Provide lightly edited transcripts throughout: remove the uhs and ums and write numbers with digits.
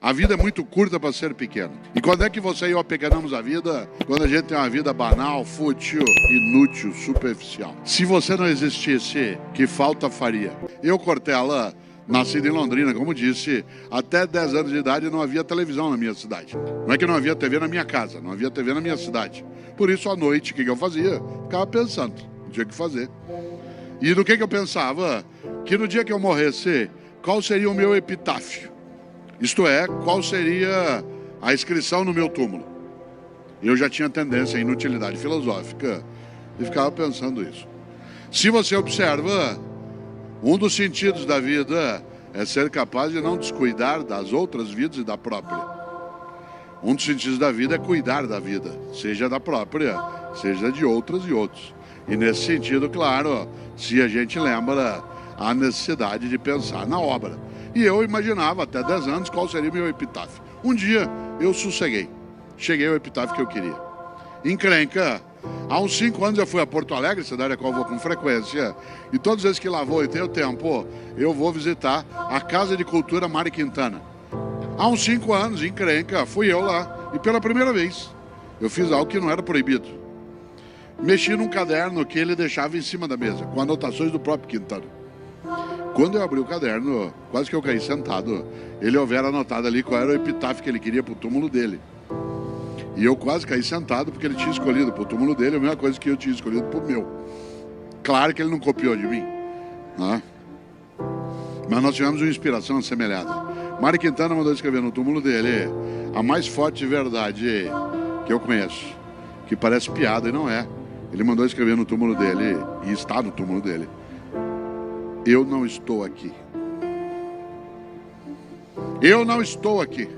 A vida é muito curta para ser pequena. E quando é que você e eu apequenamos a vida? Quando a gente tem uma vida banal, fútil, inútil, superficial. Se você não existisse, que falta faria? Eu, Cortella, nascido em Londrina, como disse, até 10 anos de idade não havia televisão na minha cidade. Não é que não havia TV na minha casa, não havia TV na minha cidade. Por isso, à noite, o que eu fazia? Ficava pensando, não tinha o que fazer. E no que eu pensava? Que no dia que eu morresse, qual seria o meu epitáfio? Isto é, qual seria a inscrição no meu túmulo? Eu já tinha tendência à inutilidade filosófica e ficava pensando isso. Se você observa, um dos sentidos da vida é ser capaz de não descuidar das outras vidas e da própria. Um dos sentidos da vida é cuidar da vida, seja da própria, seja de outras e outros. E nesse sentido, claro, se a gente lembra a necessidade de pensar na obra. E eu imaginava até 10 anos qual seria o meu epitáfio. Um dia eu sosseguei, cheguei ao epitáfio que eu queria. Encrenca. Há uns 5 anos eu fui a Porto Alegre, cidade a qual eu vou com frequência, e todas as vezes que lá vou e tenho tempo, eu vou visitar a Casa de Cultura Mário Quintana. Há uns 5 anos, encrenca, fui eu lá, e pela primeira vez eu fiz algo que não era proibido. Mexi num caderno que ele deixava em cima da mesa, com anotações do próprio Quintana. Quando eu abri o caderno, quase que eu caí sentado, ele houvera anotado ali qual era o epitáfio que ele queria para o túmulo dele. E eu quase caí sentado porque ele tinha escolhido para o túmulo dele a mesma coisa que eu tinha escolhido para o meu. Claro que ele não copiou de mim, né? Mas nós tivemos uma inspiração assemelhada. Mário Quintana mandou escrever no túmulo dele a mais forte verdade que eu conheço, que parece piada e não é. Ele mandou escrever no túmulo dele, e está no túmulo dele: eu não estou aqui. Eu não estou aqui.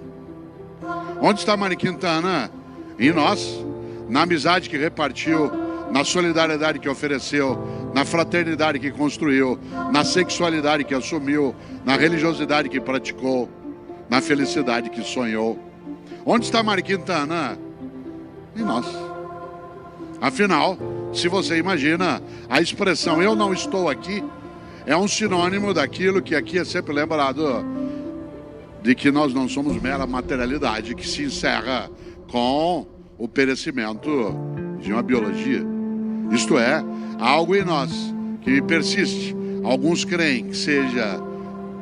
Onde está Mário Quintana? Em nós, na amizade que repartiu, na solidariedade que ofereceu, na fraternidade que construiu, na sexualidade que assumiu, na religiosidade que praticou, na felicidade que sonhou. Onde está Mário Quintana? Em nós. Afinal, se você imagina, a expressão eu não estou aqui é um sinônimo daquilo que aqui é sempre lembrado, de que nós não somos mera materialidade que se encerra com o perecimento de uma biologia. Isto é, algo em nós que persiste. Alguns creem que seja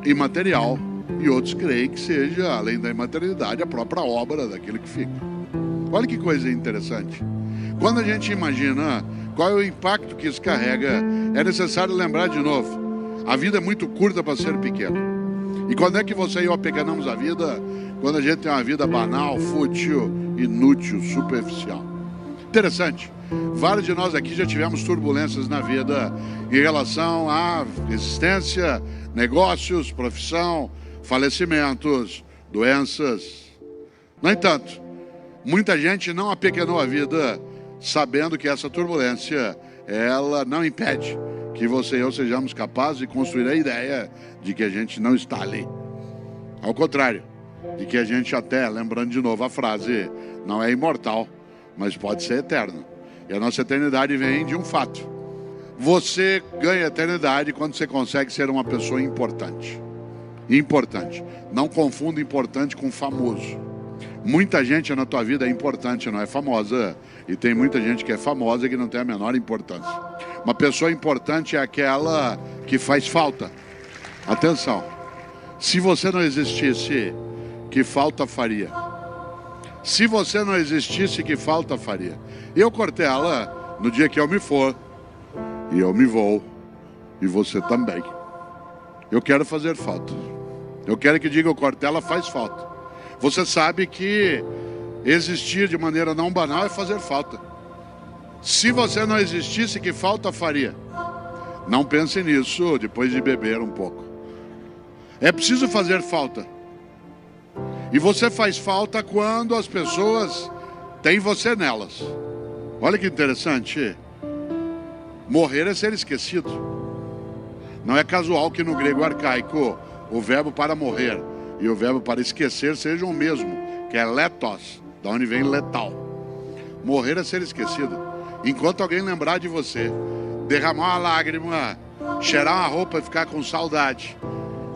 imaterial e outros creem que seja, além da imaterialidade, a própria obra daquilo que fica. Olha que coisa interessante. Quando a gente imagina qual é o impacto que isso carrega, é necessário lembrar de novo: a vida é muito curta para ser pequena. E quando é que você e eu apequenamos a vida? Quando a gente tem uma vida banal, fútil, inútil, superficial. Interessante. Vários de nós aqui já tivemos turbulências na vida em relação à existência, negócios, profissão, falecimentos, doenças. No entanto, muita gente não apequenou a vida sabendo que essa turbulência, ela não impede que você e eu sejamos capazes de construir a ideia de que a gente não está ali. Ao contrário, de que a gente até, lembrando de novo a frase, não é imortal, mas pode ser eterno. E a nossa eternidade vem de um fato: você ganha eternidade quando você consegue ser uma pessoa importante. Importante. Não confunda importante com famoso. Muita gente na tua vida é importante, não é famosa. E tem muita gente que é famosa e que não tem a menor importância. Uma pessoa importante é aquela que faz falta. Atenção. Se você não existisse, que falta faria? Se você não existisse, que falta faria? Eu, Cortella, no dia que eu me for, e eu me vou, e você também, eu quero fazer falta. Eu quero que diga: o Cortella faz falta. Você sabe que existir de maneira não banal é fazer falta. Se você não existisse, que falta faria? Não pense nisso depois de beber um pouco. É preciso fazer falta. E você faz falta quando as pessoas têm você nelas. Olha que interessante. Morrer é ser esquecido. Não é casual que no grego arcaico o verbo para morrer e o verbo para esquecer sejam o mesmo, que é letos, da onde vem letal. Morrer é ser esquecido. Enquanto alguém lembrar de você, derramar uma lágrima, cheirar uma roupa e ficar com saudade,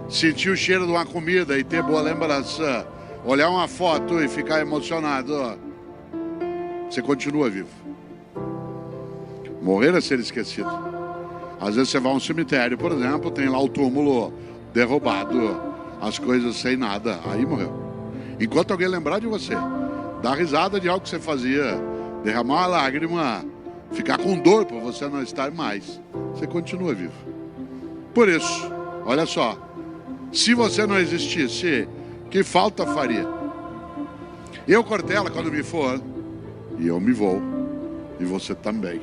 sentir o cheiro de uma comida e ter boa lembrança, olhar uma foto e ficar emocionado, você continua vivo. Morrer é ser esquecido. Às vezes você vai a um cemitério, por exemplo, tem lá o túmulo derrubado, as coisas sem nada, aí morreu. Enquanto alguém lembrar de você, dar risada de algo que você fazia, derramar uma lágrima, ficar com dor por você não estar mais, você continua vivo. Por isso, olha só, se você não existisse, que falta faria? Eu, Cortella, quando me for, e eu me vou, e você também.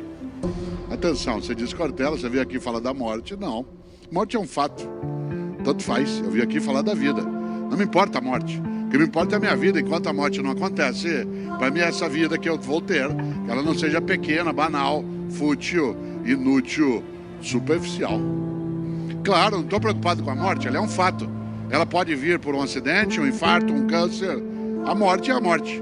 Atenção, você diz Cortella, você veio aqui falar da morte. Não, morte é um fato, tanto faz. Eu vim aqui falar da vida, não me importa a morte. O que me importa é a minha vida. Enquanto a morte não acontece, para mim é essa vida que eu vou ter, que ela não seja pequena, banal, fútil, inútil, superficial. Claro, não estou preocupado com a morte, ela é um fato. Ela pode vir por um acidente, um infarto, um câncer. A morte é a morte.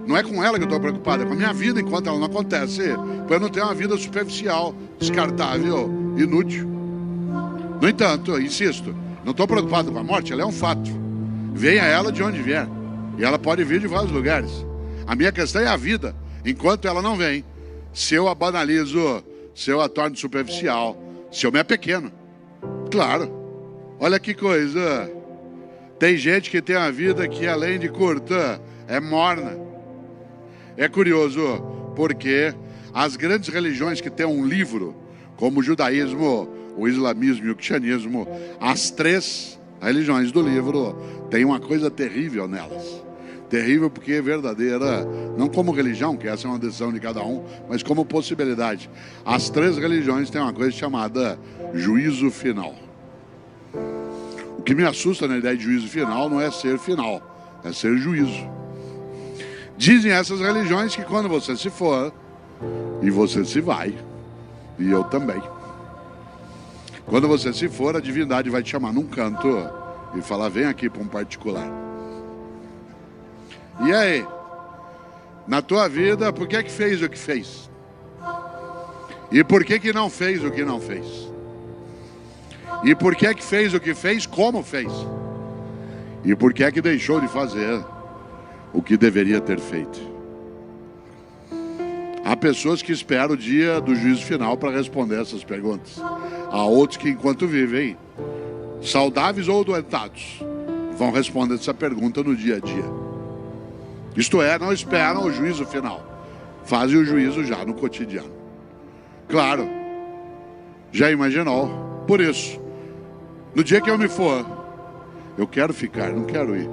Não é com ela que eu estou preocupado, é com a minha vida enquanto ela não acontece, para eu não ter uma vida superficial, descartável, inútil. No entanto, insisto, não estou preocupado com a morte, ela é um fato. Venha ela de onde vier, e ela pode vir de vários lugares. A minha questão é a vida, enquanto ela não vem. Se eu a banalizo, se eu a torno superficial, se eu me apequeno. Claro, olha que coisa. Tem gente que tem a vida que, além de curta, é morna. É curioso, porque as grandes religiões que têm um livro, como o judaísmo, o islamismo e o cristianismo, as três religiões do livro têm uma coisa terrível nelas. Terrível porque é verdadeira, não como religião, que essa é uma decisão de cada um, mas como possibilidade. As três religiões têm uma coisa chamada juízo final. O que me assusta na ideia de juízo final não é ser final, é ser juízo. Dizem essas religiões que quando você se for, e você se vai, e eu também. Quando você se for, a divindade vai te chamar num canto e falar, vem aqui para um particular. E aí? Na tua vida, por que fez o que fez? E por que não fez o que não fez? E por que fez o que fez, como fez? E por que deixou de fazer o que deveria ter feito? Há pessoas que esperam o dia do juízo final para responder essas perguntas. Há outros que, enquanto vivem, saudáveis ou doentados, vão responder essa pergunta no dia a dia. Isto é, não esperam o juízo final, fazem o juízo já no cotidiano. Claro, já imaginou? Por isso, no dia que eu me for, eu quero ficar, não quero ir.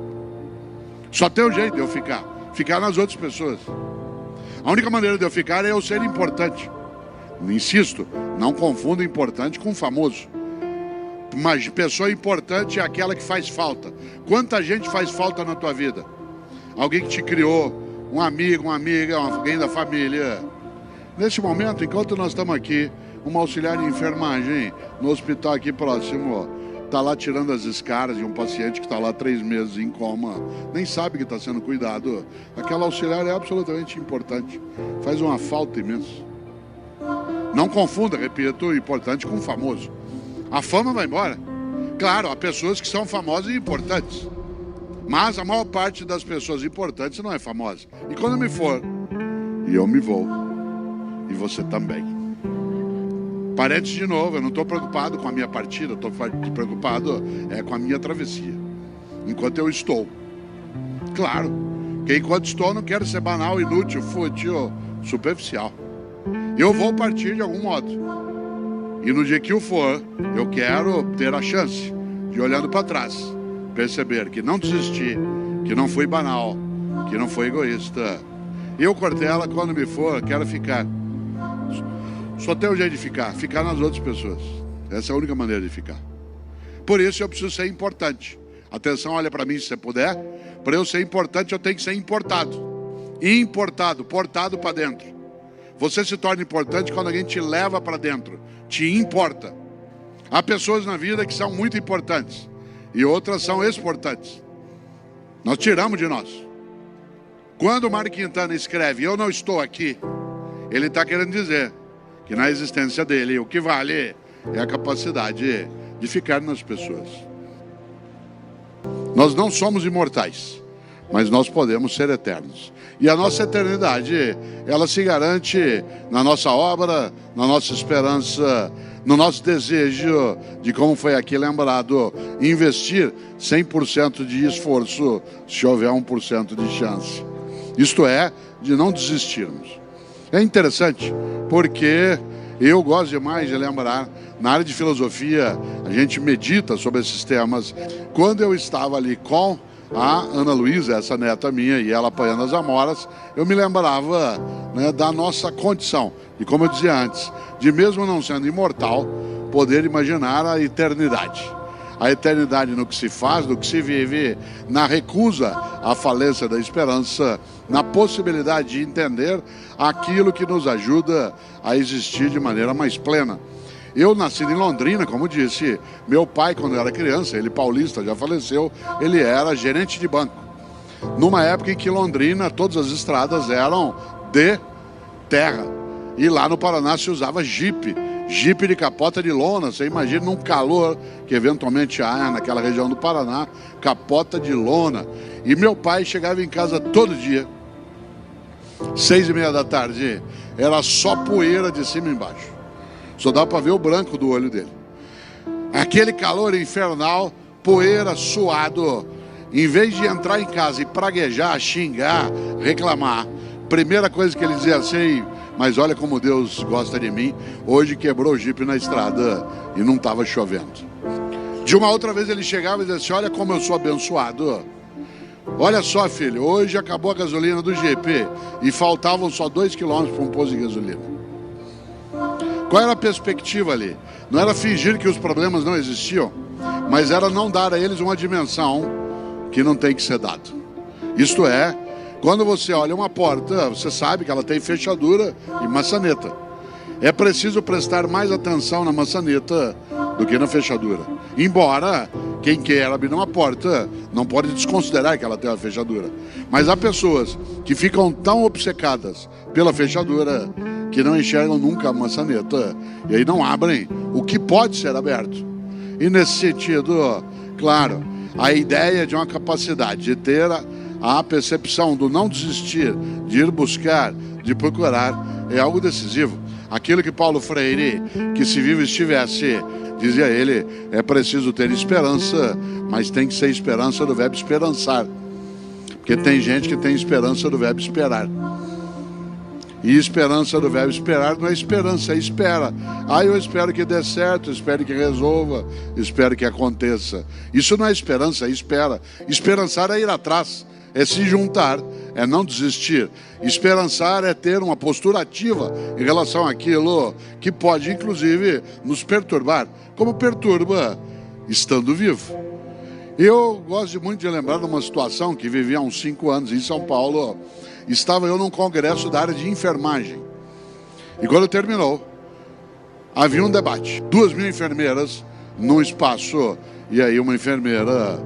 Só tem um jeito de eu ficar nas outras pessoas. A única maneira de eu ficar é eu ser importante. Insisto, não confunda importante com famoso. Mas pessoa importante é aquela que faz falta. Quanta gente faz falta na tua vida? Alguém que te criou, um amigo, uma amiga, alguém da família. Nesse momento, enquanto nós estamos aqui, uma auxiliar de enfermagem no hospital aqui próximo está lá tirando as escaras de um paciente que está lá 3 meses em coma, nem sabe que está sendo cuidado. Aquela auxiliar é absolutamente importante, faz uma falta imensa. Não confunda, repito, importante com famoso. A fama vai embora. Claro, há pessoas que são famosas e importantes, mas a maior parte das pessoas importantes não é famosa. E quando eu me for, e eu me vou, e você também. Parentes de novo, eu não estou preocupado com a minha partida, estou preocupado com a minha travessia. Enquanto eu estou. Claro, que enquanto estou eu não quero ser banal, inútil, fútil, superficial. Eu vou partir de algum modo. E no dia que eu for, eu quero ter a chance de, olhando para trás, perceber que não desisti, que não fui banal, que não fui egoísta. Eu, Cortella, quando me for, quero ficar. Só tem um jeito de ficar nas outras pessoas. Essa é a única maneira de ficar. Por isso eu preciso ser importante. Atenção, olha para mim se você puder. Para eu ser importante, eu tenho que ser importado. Importado, portado para dentro. Você se torna importante quando alguém te leva para dentro, te importa. Há pessoas na vida que são muito importantes e outras são exportantes. Nós tiramos de nós. Quando o Mário Quintana escreve, eu não estou aqui, ele está querendo dizer que na existência dele o que vale é a capacidade de ficar nas pessoas. Nós não somos imortais, mas nós podemos ser eternos. E a nossa eternidade, ela se garante na nossa obra, na nossa esperança, no nosso desejo de, como foi aqui lembrado, investir 100% de esforço se houver 1% de chance. Isto é, de não desistirmos. É interessante, porque eu gosto demais de lembrar, na área de filosofia, a gente medita sobre esses temas. Quando eu estava ali com a Ana Luísa, essa neta minha, e ela apanhando as amoras, eu me lembrava, né, da nossa condição. E como eu dizia antes, de mesmo não sendo imortal, poder imaginar a eternidade. A eternidade no que se faz, no que se vive, na recusa à falência da esperança, na possibilidade de entender aquilo que nos ajuda a existir de maneira mais plena. Eu nasci em Londrina, como disse, meu pai, quando eu era criança, ele paulista, já faleceu, ele era gerente de banco. Numa época em que Londrina, todas as estradas eram de terra. E lá no Paraná se usava jipe de capota de lona. Você imagina num calor que eventualmente há naquela região do Paraná, capota de lona. E meu pai chegava em casa todo dia, 6h30 da tarde, era só poeira de cima e embaixo. Só dá para ver o branco do olho dele. Aquele calor infernal, poeira, suado. Em vez de entrar em casa e praguejar, xingar, reclamar, primeira coisa que ele dizia assim: mas olha como Deus gosta de mim, hoje quebrou o jipe na estrada e não estava chovendo. De uma outra vez ele chegava e dizia assim: olha como eu sou abençoado. Olha só, filho, hoje acabou a gasolina do jipe e faltavam só 2 quilômetros para um posto de gasolina. Qual era a perspectiva ali? Não era fingir que os problemas não existiam, mas era não dar a eles uma dimensão que não tem que ser dado. Isto é, quando você olha uma porta, você sabe que ela tem fechadura e maçaneta. É preciso prestar mais atenção na maçaneta do que na fechadura. Embora quem quer abrir uma porta não pode desconsiderar que ela tem uma fechadura. Mas há pessoas que ficam tão obcecadas pela fechadura que não enxergam nunca a maçaneta e aí não abrem o que pode ser aberto. E nesse sentido, claro, a ideia de uma capacidade de ter a percepção do não desistir, de ir buscar, de procurar, é algo decisivo. Aquilo que Paulo Freire, que se vivo estivesse, dizia ele, é preciso ter esperança, mas tem que ser esperança do verbo esperançar. Porque tem gente que tem esperança do verbo esperar. E esperança do verbo esperar não é esperança, é espera. Eu espero que dê certo, espero que resolva, espero que aconteça. Isso não é esperança, é espera. Esperançar é ir atrás, é se juntar, é não desistir. Esperançar é ter uma postura ativa em relação àquilo que pode, inclusive, nos perturbar, como perturba estando vivo. Eu gosto muito de lembrar de uma situação que vivi há uns 5 anos em São Paulo. Estava eu num congresso da área de enfermagem. E quando terminou, havia um debate. 2.000 enfermeiras num espaço. E aí uma enfermeira,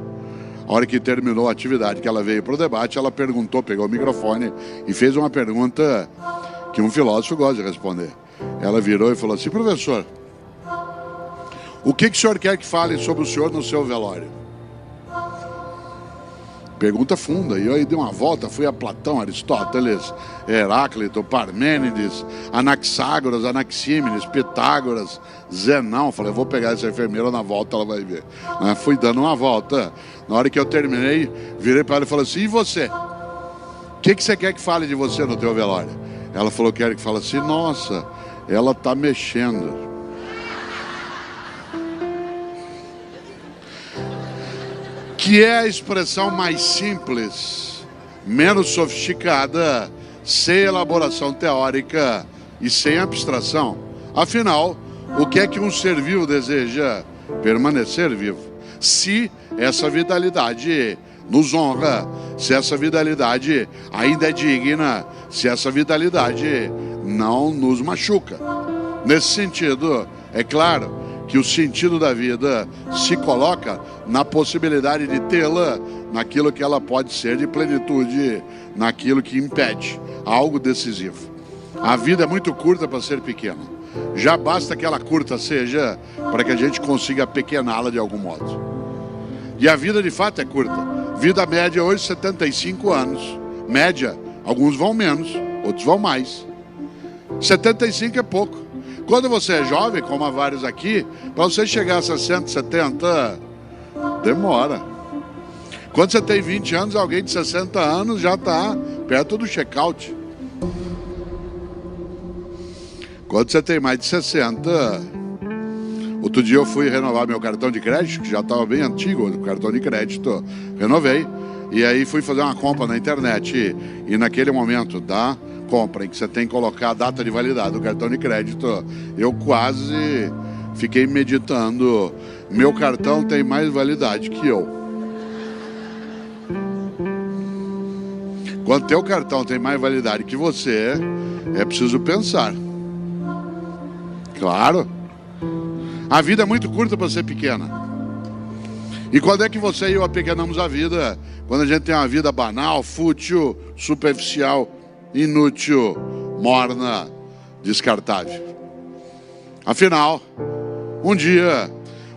a hora que terminou a atividade, que ela veio para o debate, ela perguntou, pegou o microfone e fez uma pergunta que um filósofo gosta de responder. Ela virou e falou assim: professor, o que o senhor quer que fale sobre o senhor no seu velório? Pergunta funda. E eu aí dei uma volta, fui a Platão, Aristóteles, Heráclito, Parmênides, Anaxágoras, Anaxímenes, Pitágoras, Zenão. Falei, eu vou pegar essa enfermeira na volta, ela vai ver. Fui dando uma volta. Na hora que eu terminei, virei para ela e falei assim: e você? O que você quer que fale de você no teu velório? Ela falou, quero que fale assim: nossa, ela está mexendo. Que é a expressão mais simples, menos sofisticada, sem elaboração teórica e sem abstração. Afinal, o que é que um ser vivo deseja? Permanecer vivo. Se essa vitalidade nos honra, se essa vitalidade ainda é digna, se essa vitalidade não nos machuca. Nesse sentido, é claro que o sentido da vida se coloca na possibilidade de tê-la naquilo que ela pode ser de plenitude, naquilo que impede algo decisivo. A vida é muito curta para ser pequena. Já basta que ela curta seja para que a gente consiga pequená-la de algum modo. E a vida de fato é curta. Vida média hoje, 75 anos. Média, alguns vão menos, outros vão mais. 75 é pouco. Quando você é jovem, como há vários aqui, para você chegar a 60, 70, demora. Quando você tem 20 anos, alguém de 60 anos já está perto do check-out. Quando você tem mais de 60... Outro dia eu fui renovar meu cartão de crédito, que já estava bem antigo, o cartão de crédito, renovei. E aí fui fazer uma compra na internet. E naquele momento da compra, em que você tem que colocar a data de validade do cartão de crédito, eu quase fiquei meditando. Meu cartão tem mais validade que eu. Quando teu cartão tem mais validade que você, é preciso pensar. Claro. A vida é muito curta para ser pequena. E quando é que você e eu apequenamos a vida? Quando a gente tem uma vida banal, fútil, superficial, inútil, morna, descartável. Afinal, um dia,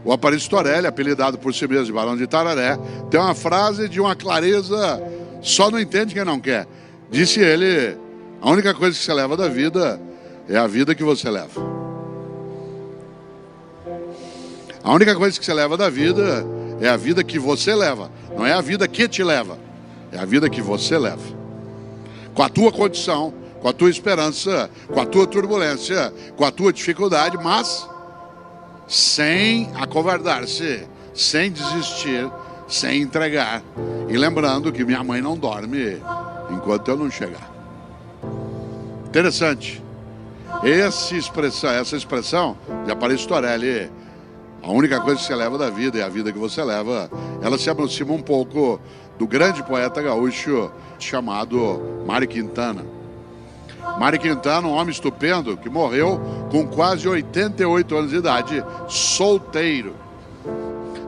o Aparício Torelli, apelidado por si mesmo de Barão de Itararé, tem uma frase de uma clareza, só não entende quem não quer. Disse ele, a única coisa que você leva da vida é a vida que você leva. A única coisa que você leva da vida é a vida que você leva. Não é a vida que te leva. É a vida que você leva. Com a tua condição, com a tua esperança, com a tua turbulência, com a tua dificuldade, mas sem acovardar-se, sem desistir, sem entregar. E lembrando que minha mãe não dorme enquanto eu não chegar. Interessante. Essa expressão de Aparício Torelli, a única coisa que você leva da vida é a vida que você leva, ela se aproxima um pouco do grande poeta gaúcho chamado Mário Quintana. Mário Quintana, um homem estupendo, que morreu com quase 88 anos de idade, solteiro.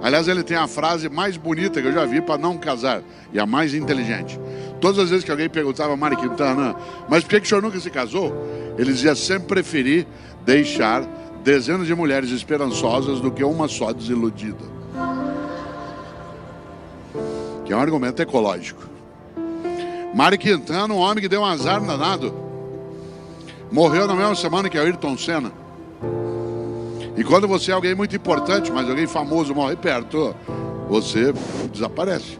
Aliás, ele tem a frase mais bonita que eu já vi para não casar, e a mais inteligente. Todas as vezes que alguém perguntava a Mário Quintana, mas por que o senhor nunca se casou? Ele dizia, sempre preferi deixar dezenas de mulheres esperançosas do que uma só desiludida. Que é um argumento ecológico. Mário Quintana, um homem que deu um azar danado, morreu na mesma semana que Ayrton Senna. E quando você é alguém muito importante, mas alguém famoso morre perto, você desaparece.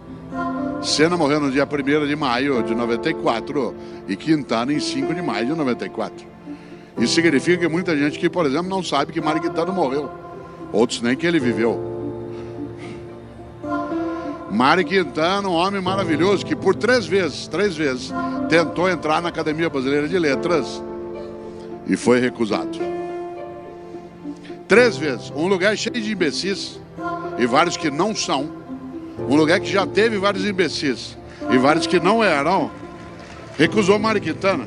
Senna morreu no dia 1º de maio de 94 e Quintana em 5 de maio de 94. Isso significa que muita gente que, por exemplo, não sabe que Mário Quintana morreu. Outros nem que ele viveu. Mário Quintana, um homem maravilhoso, que por três vezes, tentou entrar na Academia Brasileira de Letras e foi recusado. 3 vezes. Um lugar cheio de imbecis e vários que não são. Um lugar que já teve vários imbecis e vários que não eram. Recusou Mário Quintana.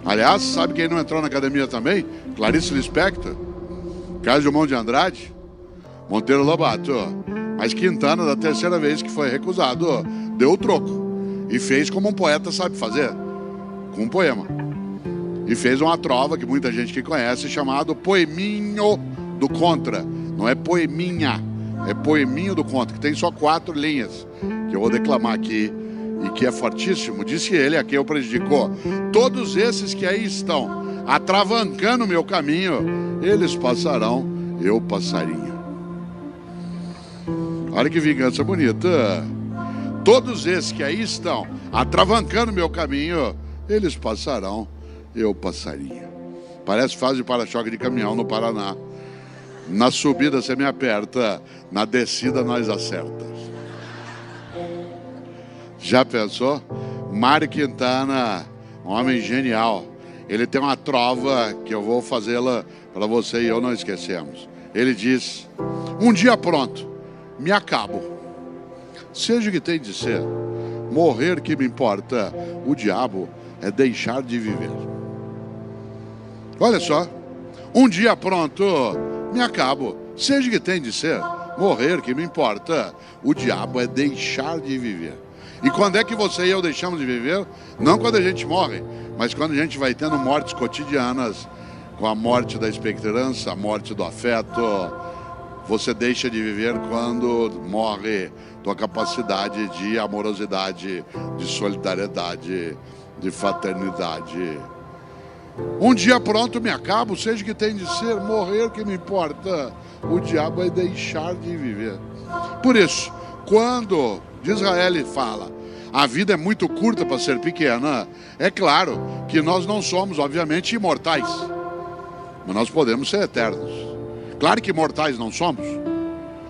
Aliás, sabe quem não entrou na academia também? Clarice Lispector, Carlos Drummond de Andrade, Monteiro Lobato. Mas Quintana, da 3ª vez que foi recusado, deu o troco. E fez como um poeta sabe fazer, com um poema. E fez uma trova que muita gente que conhece, chamado Poeminho do Contra. Não é poeminha, é Poeminho do Contra, que tem só 4 linhas, que eu vou declamar aqui. E que é fortíssimo, disse ele, a quem eu prejudicou. Todos esses que aí estão, atravancando o meu caminho, eles passarão, eu passarinho. Olha que vingança bonita. Todos esses que aí estão, atravancando o meu caminho, eles passarão, eu passarinho. Parece fase de para-choque de caminhão no Paraná. Na subida você me aperta, na descida nós acerta. Já pensou? Mário Quintana, um homem genial. Ele tem uma trova que eu vou fazê-la para você e eu não esquecemos. Ele diz, um dia pronto, me acabo. Seja o que tem de ser, morrer que me importa, o diabo é deixar de viver. Olha só, um dia pronto, me acabo. Seja o que tem de ser, morrer que me importa, o diabo é deixar de viver. E quando é que você e eu deixamos de viver? Não quando a gente morre, mas quando a gente vai tendo mortes cotidianas, com a morte da esperança, a morte do afeto, você deixa de viver quando morre tua capacidade de amorosidade, de solidariedade, de fraternidade. Um dia pronto me acabo, seja o que tem de ser, morrer que me importa. O diabo é deixar de viver. Por isso, quando Israel fala, a vida é muito curta para ser pequena, é claro que nós não somos, obviamente, imortais, mas nós podemos ser eternos. Claro que imortais não somos.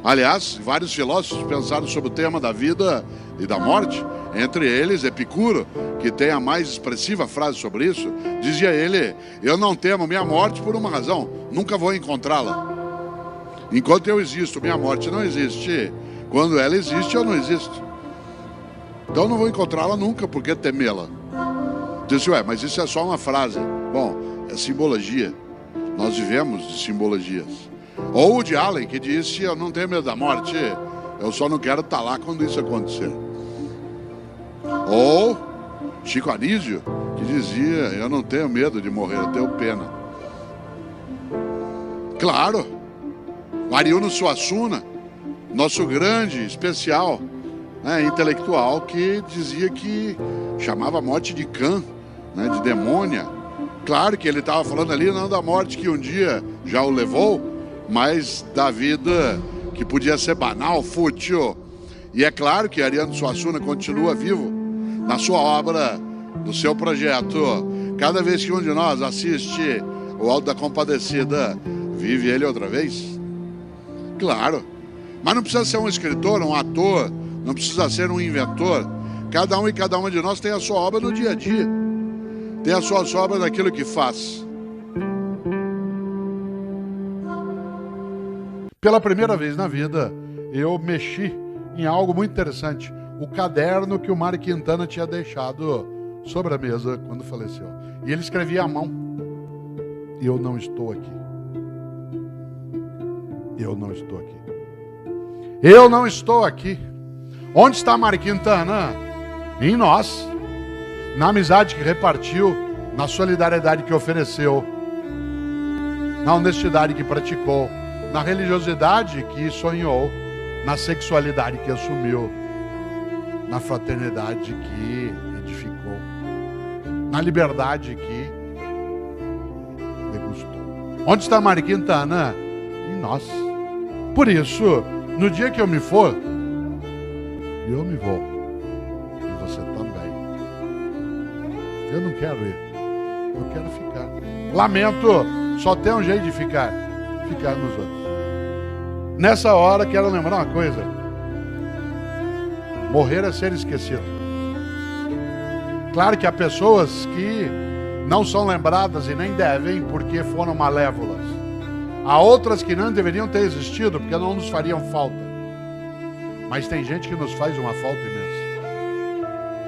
Aliás, vários filósofos pensaram sobre o tema da vida e da morte. Entre eles, Epicuro, que tem a mais expressiva frase sobre isso, dizia ele: eu não temo minha morte por uma razão, nunca vou encontrá-la. Enquanto eu existo, minha morte não existe. Quando ela existe, eu não existo. Então eu não vou encontrá-la nunca, por que temê-la? Disse, mas isso é só uma frase. Bom, é simbologia. Nós vivemos de simbologias. Ou o de Allen, que disse, eu não tenho medo da morte, eu só não quero estar lá quando isso acontecer. Ou Chico Anísio, que dizia, eu não tenho medo de morrer, eu tenho pena. Claro, Ariano Suassuna, nosso grande, especial, intelectual, que dizia que chamava a morte de cã, de demônia. Claro que ele estava falando ali não da morte que um dia já o levou, mas da vida que podia ser banal, fútil. E é claro que Ariano Suassuna continua vivo na sua obra, no seu projeto. Cada vez que um de nós assiste o Alto da Compadecida, vive ele outra vez. Claro, mas não precisa ser um escritor, um ator, não precisa ser um inventor. Cada um e cada uma de nós tem a sua obra no dia a dia, tem a sua obra naquilo que faz. Pela primeira vez na vida, eu mexi em algo muito interessante. O caderno que o Mário Quintana tinha deixado sobre a mesa quando faleceu. E ele escrevia à mão. Eu não estou aqui. Eu não estou aqui. Eu não estou aqui. Onde está Mário Quintana? Em nós. Na amizade que repartiu, na solidariedade que ofereceu, na honestidade que praticou, na religiosidade que sonhou, na sexualidade que assumiu, na fraternidade que edificou, na liberdade que degustou. Onde está Mário Quintana? Em nós. Por isso, no dia que eu me for, eu me vou. E você também. Eu não quero ir. Eu quero ficar. Lamento, só tem um jeito de ficar. Ficar nos outros. Nessa hora, quero lembrar uma coisa. Morrer é ser esquecido. Claro que há pessoas que não são lembradas e nem devem porque foram malévolas. Há outras que não deveriam ter existido porque não nos fariam falta. Mas tem gente que nos faz uma falta imensa.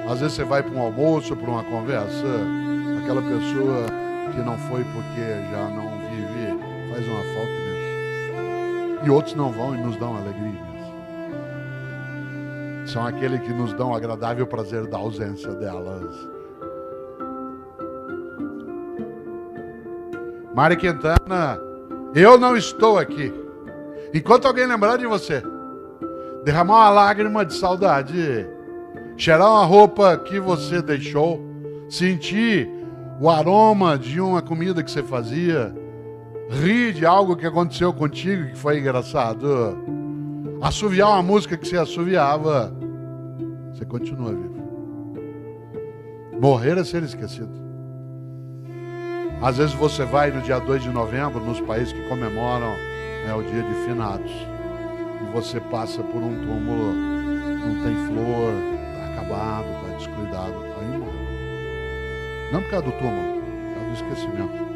Às vezes você vai para um almoço, para uma conversa, aquela pessoa que não foi porque já não vive, faz uma falta imensa. E outros não vão e nos dão alegria imensa. São aqueles que nos dão o agradável prazer da ausência delas. Mário Quintana, eu não estou aqui. Enquanto alguém lembrar de você, derramar uma lágrima de saudade, cheirar uma roupa que você deixou, sentir o aroma de uma comida que você fazia, rir de algo que aconteceu contigo que foi engraçado, assoviar uma música que você assoviava, você continua vivo. Morrer é ser esquecido. Às vezes você vai no dia 2 de novembro, nos países que comemoram o dia de finados, e você passa por um túmulo, não tem flor, está acabado, está descuidado, aí morreu. Não por causa do túmulo, por causa do esquecimento.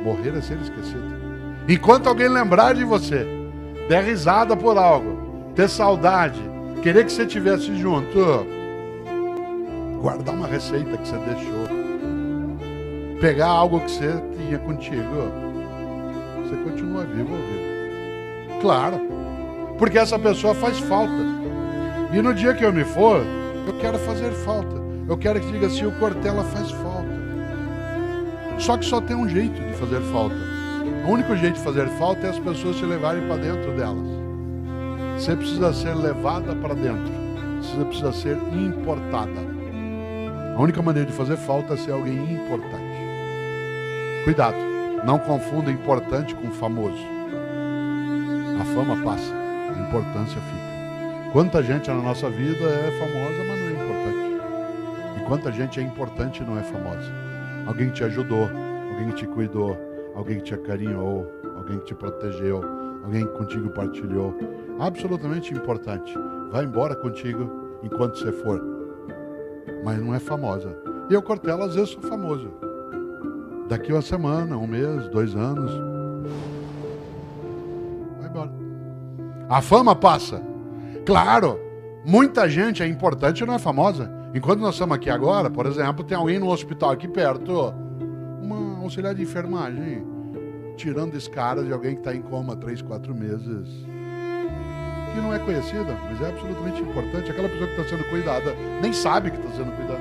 Morrer é ser esquecido. Enquanto alguém lembrar de você, der risada por algo, ter saudade, querer que você estivesse junto, guardar uma receita que você deixou, pegar algo que você tinha contigo, você continua vivo ou vivo. Claro, porque essa pessoa faz falta. E no dia que eu me for, eu quero fazer falta. Eu quero que diga assim, o Cortella faz falta. Só que só tem um jeito de fazer falta. O único jeito de fazer falta é as pessoas te levarem para dentro delas. Você precisa ser levada para dentro. Você precisa ser importada. A única maneira de fazer falta é ser alguém importante. Cuidado, não confunda importante com famoso. A fama passa, a importância fica. Quanta gente na nossa vida é famosa, mas não é importante. E quanta gente é importante e não é famosa. Alguém que te ajudou, alguém que te cuidou, alguém que te acarinhou, alguém que te protegeu, alguém que contigo partilhou. Absolutamente importante. Vai embora contigo enquanto você for. Mas não é famosa. E eu, Cortella, às vezes sou famoso. Daqui uma semana, um mês, 2 anos, vai embora. A fama passa. Claro, muita gente é importante e não é famosa. Enquanto nós estamos aqui agora, por exemplo, tem alguém no hospital aqui perto, uma auxiliar de enfermagem, tirando escaras de alguém que está em coma 3, 4 meses, que não é conhecida, mas é absolutamente importante. Aquela pessoa que está sendo cuidada nem sabe que está sendo cuidada.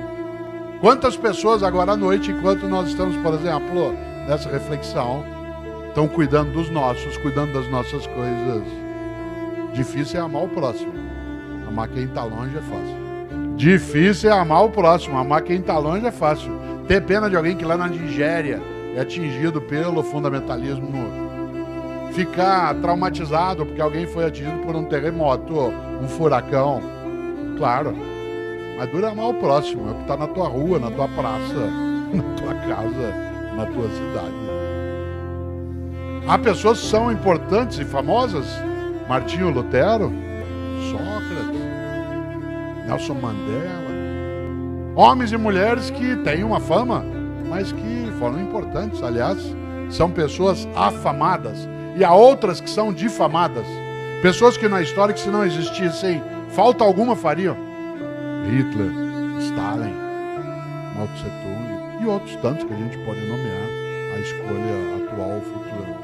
Quantas pessoas agora à noite, enquanto nós estamos, por exemplo, nessa reflexão, estão cuidando dos nossos, cuidando das nossas coisas. Difícil é amar o próximo. Amar quem está longe é fácil. Difícil é amar o próximo. Amar quem está longe é fácil. Ter pena de alguém que lá na Nigéria é atingido pelo fundamentalismo. Ficar traumatizado porque alguém foi atingido por um terremoto, um furacão. Claro. Mas dura amar o próximo. É o que está na tua rua, na tua praça, na tua casa, na tua cidade. Há pessoas que são importantes e famosas. Martinho Lutero, Sócrates, Nelson Mandela. Homens e mulheres que têm uma fama, mas que foram importantes. Aliás, são pessoas afamadas. E há outras que são difamadas. Pessoas que na história, que se não existissem, falta alguma fariam. Hitler, Stalin, Mao Tse Tung e outros tantos que a gente pode nomear a escolha atual ou futura.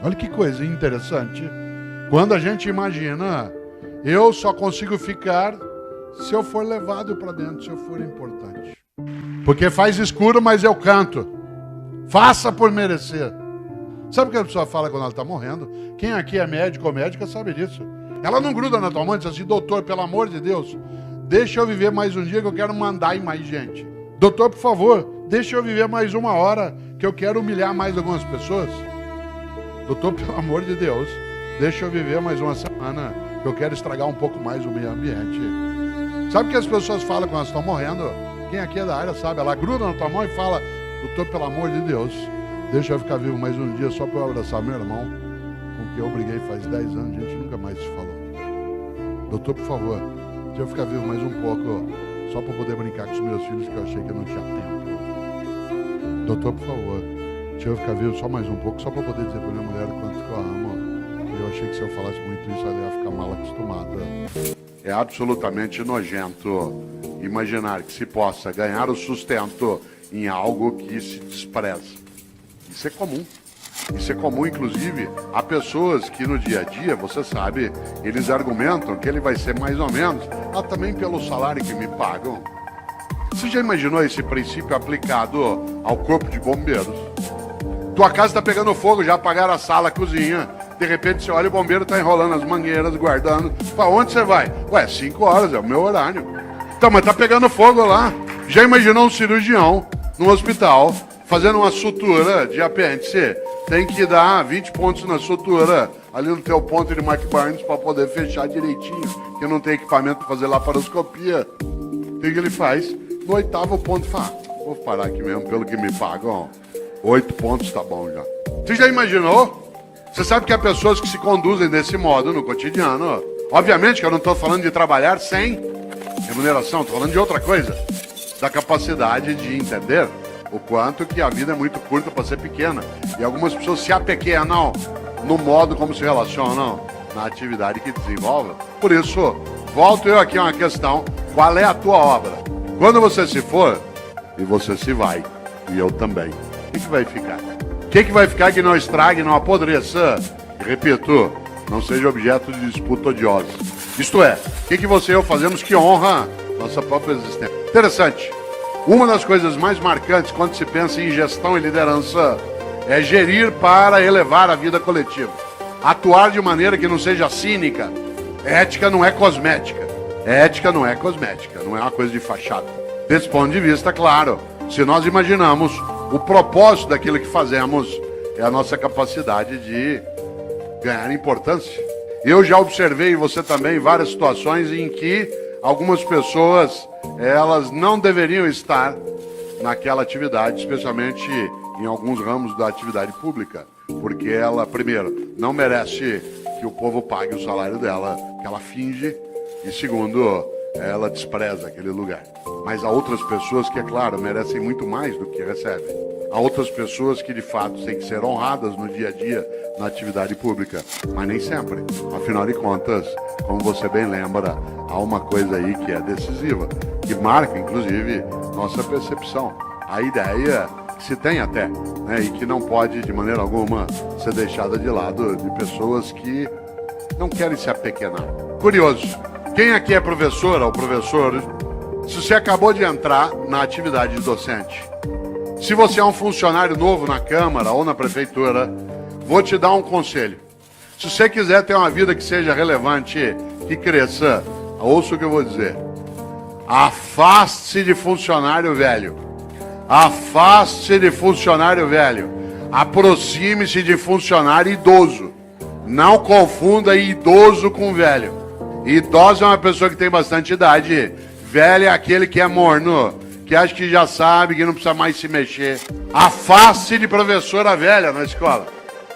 Olha que coisa interessante. Quando a gente imagina, eu só consigo ficar se eu for levado para dentro, se eu for importante. Porque faz escuro, mas eu canto. Faça por merecer. Sabe o que a pessoa fala quando ela está morrendo? Quem aqui é médico ou médica sabe disso. Ela não gruda na tua mão e diz assim: doutor, pelo amor de Deus, deixa eu viver mais um dia que eu quero mandar em mais gente. Doutor, por favor, deixa eu viver mais 1 hora que eu quero humilhar mais algumas pessoas. Doutor, pelo amor de Deus, deixa eu viver mais 1 semana que eu quero estragar um pouco mais o meio ambiente. Sabe o que as pessoas falam quando elas estão morrendo? Quem aqui é da área sabe. Ela gruda na tua mão e fala: doutor, pelo amor de Deus, deixa eu ficar vivo mais um dia só para eu abraçar meu irmão, com quem eu briguei faz 10 anos, a gente nunca mais se falou. Doutor, por favor, deixa eu ficar vivo mais um pouco, só para poder brincar com os meus filhos, que eu achei que eu não tinha tempo. Doutor, por favor, deixa eu ficar vivo só mais um pouco, só para poder dizer para minha mulher o quanto que eu amo. Eu achei que se eu falasse muito isso, ela ia ficar mal acostumada. É absolutamente nojento imaginar que se possa ganhar o sustento em algo que se despreza. Isso é comum. Isso é comum, inclusive, a pessoas que no dia a dia, você sabe, eles argumentam que ele vai ser mais ou menos, também pelo salário que me pagam. Você já imaginou esse princípio aplicado ao corpo de bombeiros? Tua casa está pegando fogo, já apagaram a sala, a cozinha. De repente você olha, o bombeiro está enrolando as mangueiras, guardando. Para onde você vai? Ué, 5 horas, é o meu horário. Então, mas tá pegando fogo lá. Já imaginou um cirurgião no hospital fazendo uma sutura de apêndice? Tem que dar 20 pontos na sutura, ali no teu ponto de Mark Barnes, para poder fechar direitinho, que não tem equipamento para fazer laparoscopia. O que ele faz? No 8º ponto, fala: vou parar aqui mesmo, pelo que me pagam. 8 pontos tá bom já. Você já imaginou? Você sabe que há pessoas que se conduzem desse modo no cotidiano. Obviamente que eu não estou falando de trabalhar sem remuneração, estou falando de outra coisa. Da capacidade de entender o quanto que a vida é muito curta para ser pequena. E algumas pessoas se apequenam no modo como se relacionam na atividade que desenvolvem. Por isso, volto eu aqui a uma questão: qual é a tua obra? Quando você se for, e você se vai, e eu também, o que vai ficar? O que vai ficar que não estrague, não apodreça? E repito, não seja objeto de disputa odiosa. Isto é, o que você e eu fazemos que honra nossa própria existência? Interessante. Uma das coisas mais marcantes quando se pensa em gestão e liderança É gerir para elevar a vida coletiva. Atuar de maneira que não seja cínica. Ética não é cosmética. Ética não é cosmética, não é uma coisa de fachada. Desse ponto de vista, claro, se nós imaginamos o propósito daquilo que fazemos, é a nossa capacidade de ganhar importância. Eu já observei, você também, várias situações em que algumas pessoas, elas não deveriam estar naquela atividade, especialmente em alguns ramos da atividade pública, porque ela, primeiro, não merece que o povo pague o salário dela, que ela finge, e segundo, ela despreza aquele lugar. Mas há outras pessoas que, é claro, merecem muito mais do que recebem. Há outras pessoas que, de fato, têm que ser honradas no dia a dia, na atividade pública, mas nem sempre. Afinal de contas, como você bem lembra, há uma coisa aí que é decisiva, que marca, inclusive, nossa percepção. A ideia que se tem até, né, e que não pode, de maneira alguma, ser deixada de lado de pessoas que não querem se apequenar. Curioso, quem aqui é professora ou professor, se você acabou de entrar na atividade de docente, se você é um funcionário novo na Câmara ou na Prefeitura, vou te dar um conselho. Se você quiser ter uma vida que seja relevante, que cresça, ouça o que eu vou dizer. Afaste-se de funcionário velho. Afaste-se de funcionário velho. Aproxime-se de funcionário idoso. Não confunda idoso com velho. Idoso é uma pessoa que tem bastante idade. Velho é aquele que é morno, que acha que já sabe, que não precisa mais se mexer. Afaste de professora velha na escola.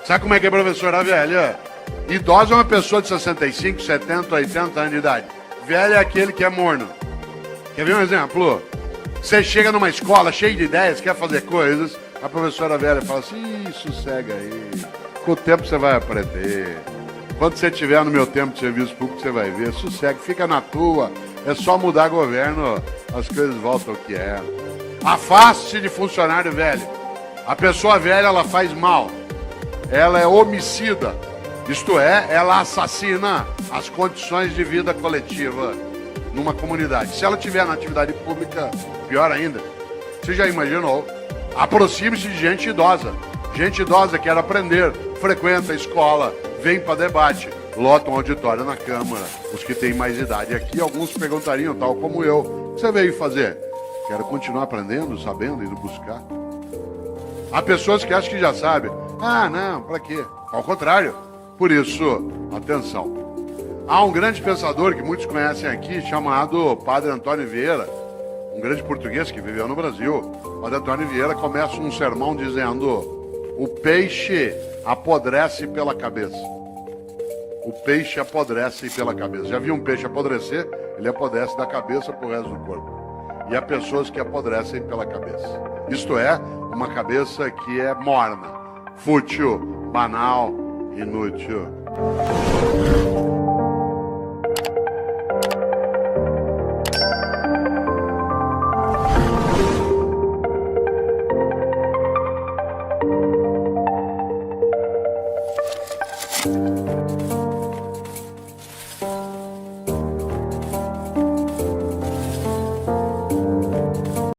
Sabe como é que é professora velha? Idosa é uma pessoa de 65, 70, 80 anos de idade. Velho é aquele que é morno. Quer ver um exemplo? Você chega numa escola cheia de ideias, quer fazer coisas, a professora velha fala assim, sossega aí, com o tempo você vai aprender. Quando você estiver no meu tempo de serviço público, você vai ver, sossega, fica na tua, é só mudar governo, as coisas voltam ao que é. Afaste de funcionário velho. A pessoa velha, ela faz mal. Ela é homicida. Isto é, ela assassina as condições de vida coletiva numa comunidade. Se ela estiver na atividade pública, pior ainda. Você já imaginou? Aproxime-se de gente idosa. Gente idosa quer aprender, frequenta a escola, vem para debate, lota um auditório na Câmara. Os que têm mais idade aqui, alguns perguntariam, tal como eu, o que você veio fazer? Quero continuar aprendendo, sabendo, indo buscar. Há pessoas que acham que já sabem. Ah, não, para quê? Ao contrário. Por isso, atenção. Há um grande pensador que muitos conhecem aqui, chamado Padre Antônio Vieira, um grande português que viveu no Brasil. Padre Antônio Vieira começa um sermão dizendo: o peixe apodrece pela cabeça. O peixe apodrece pela cabeça. Já viu um peixe apodrecer? Ele apodrece da cabeça para o resto do corpo. E há pessoas que apodrecem pela cabeça. Isto é, uma cabeça que é morna, fútil, banal, inútil.